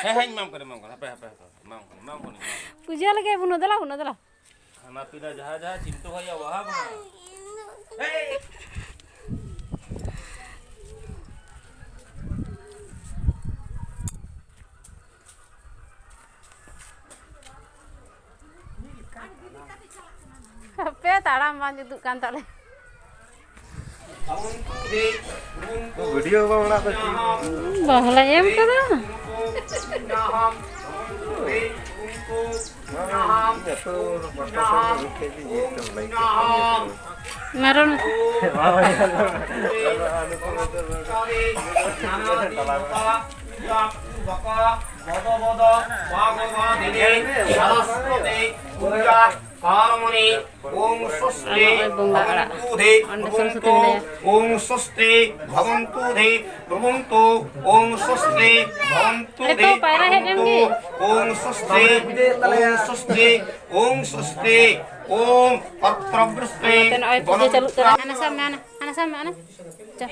Mam kan, apa. Mam kan. पूजा लगे बुनो दला Hana pina jaha cintu kaya wahab. Hey. पे ताड़ा मान जुदुक kan tale Video bang nak bahla em kada maron Kamuni Om Swasti Om Swasti Bhavantu De Bhavantu Om Swasti Bhavantu De Om Swasti Om Swasti Om Patra Brasti पूजा चालू करा आना सामने आना जा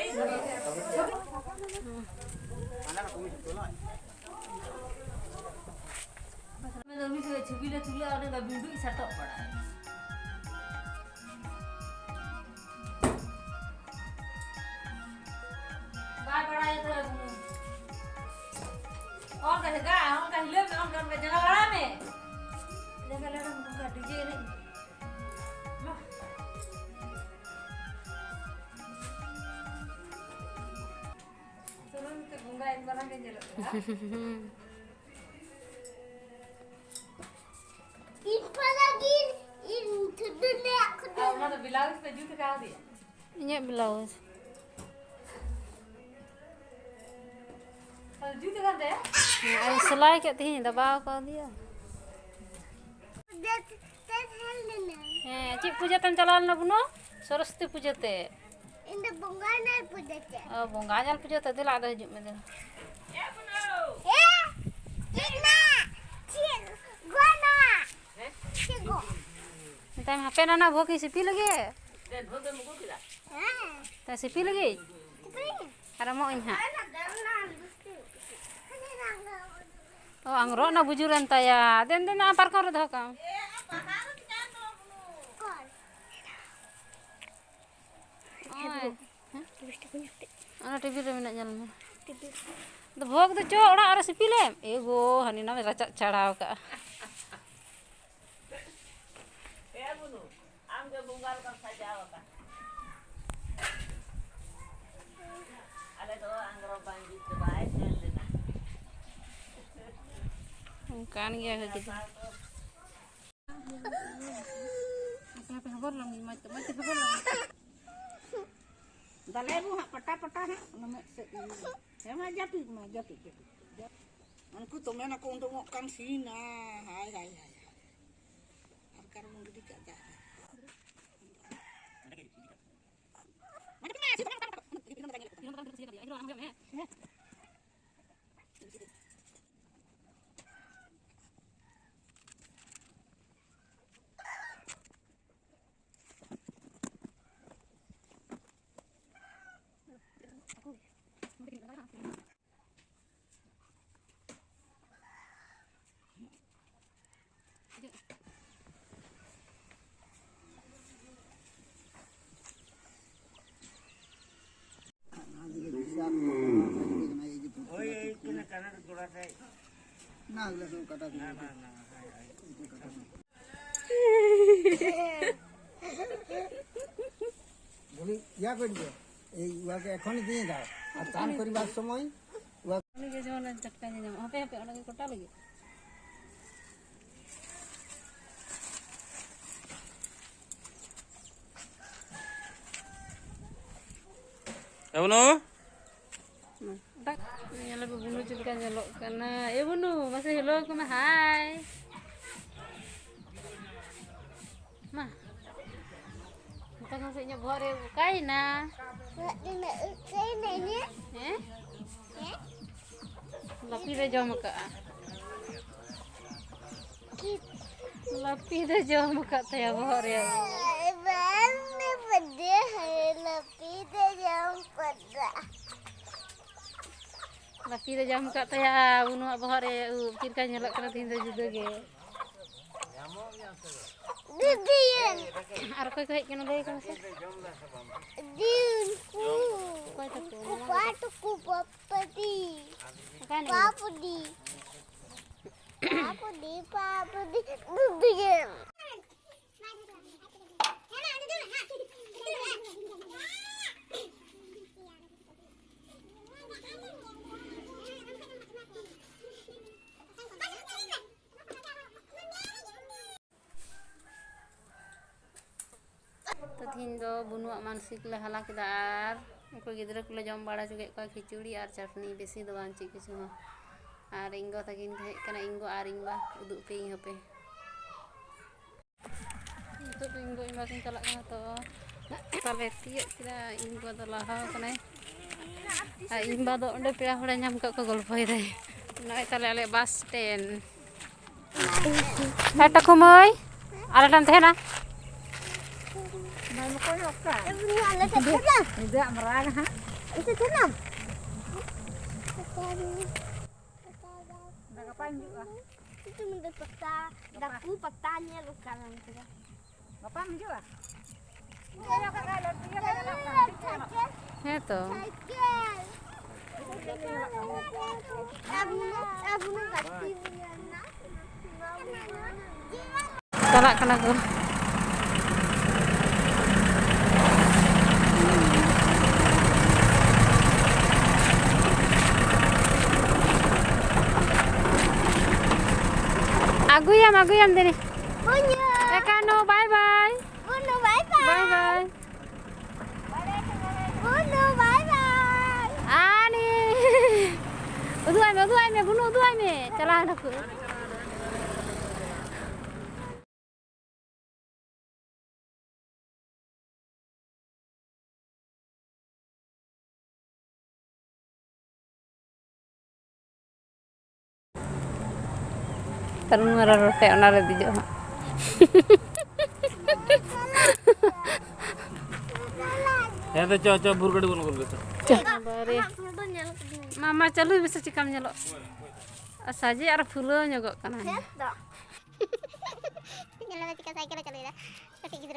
मैं तो छुपी ले तुले और का बिंदु सटक पड़ा बाय पड़ा ये तो और कहेगा हम कहिले में हम जगह बड़ा में जगह लड़ा मुका डीजे नहीं चलो तो गंगा एक बार के चलो mana blouse pe jute ka dia ini blouse al jute kan deh ai selai ke tin daba ko dia cik puja tan jalan na buno Saraswati puja te inda bonganal puja te bonganal puja te dila ada hijab me ya buno cina cin gona cigo time हापे ना भोकी CP लगे ता CP लगे अरे मो इहा ओ अंगरो ना बुजुरन तया देन देन आ पार कर दो का ana टीवी रे मेना जल में तो भोग तो चो ओड़ा अरे सिपी ले एगो हनी ना रचा चढ़ाव का kan gaya gitu. Apa kabar lang macam kabar lang. Dalai bu pata है nama saya mah jatuh. Anku to mena ko untuk makan sina. Hai. Akar mung gede kata. ইয়া করে দিও এই ওয়াকে এখনই দিয়ে দাও আর চান করিবার সময় ওয়াকে যেমন চটকা দিয়ে নাও হাপে ওনাকে কোটা লাগে Ebuno tak nyala bunuh juga nyalok karena Ebuno masih hello kuma hai mah kita ngasihnya bore kaina lapi dah jauh muka lapi dah jauh muka taya bore ᱞᱟᱯᱤ ᱫᱚ ᱡᱚᱢ ᱠᱟᱜ ᱛᱟᱭᱟ ᱩᱱᱩᱣᱟᱜ ᱵᱚᱦᱚᱜ ᱨᱮ ᱩᱵ ᱪᱮᱫ ᱞᱮᱠᱟ ᱧᱮᱞᱚᱜ ᱠᱟᱱᱟ ᱛᱤᱦᱤᱧ ᱫᱚ ᱡᱩᱫᱟᱹ ᱜᱮ ᱟᱨ ᱚᱠᱚᱭ ᱠᱚ ᱦᱮᱡ ᱠᱟᱱᱟ ᱞᱟᱹᱭ ᱠᱚ ᱢᱮᱥᱮ ᱚᱠᱚᱭ ᱛᱟᱠᱚ तो तीन दो बुनुआग मानसिक ले हाला केदा आर उनको गिद्रा को ले जम बाड़ा चुके को खिचड़ी और चटनी बेसी दो बांग चिक किछु और इंगो तकिन हेज कना इंगो और इंबा उदुग पे हपे तो इंगो इंबा किन चला कना तो ताले तिय किदा इंगो दो लहा कना आ इंबा दो ओंडे पेड़ा होड़ा नाम का को गल्पय दे नय ताले आले बस स्टैंड एटा कुमय आरे टान तहना Tidak merah ha. Itu tenang. Dah ngapain juga? Itu mendet peta, daku petanya lu kanan sudah. Ngapain juga? है तो चला कना को aguyam dini Ekano bye bye Bunu bye bye. bye bye Bunu bye bye. ani udu ai me bunu udu ai me chala aku Tarung marah rote onare dijo Ya तो चो बुरगड़ी बोल बोल बारे मामा चलू bisa चिकम nyelok saji ar fulo nyogok kana Nyala tika saya kira ya. Kasih gitu.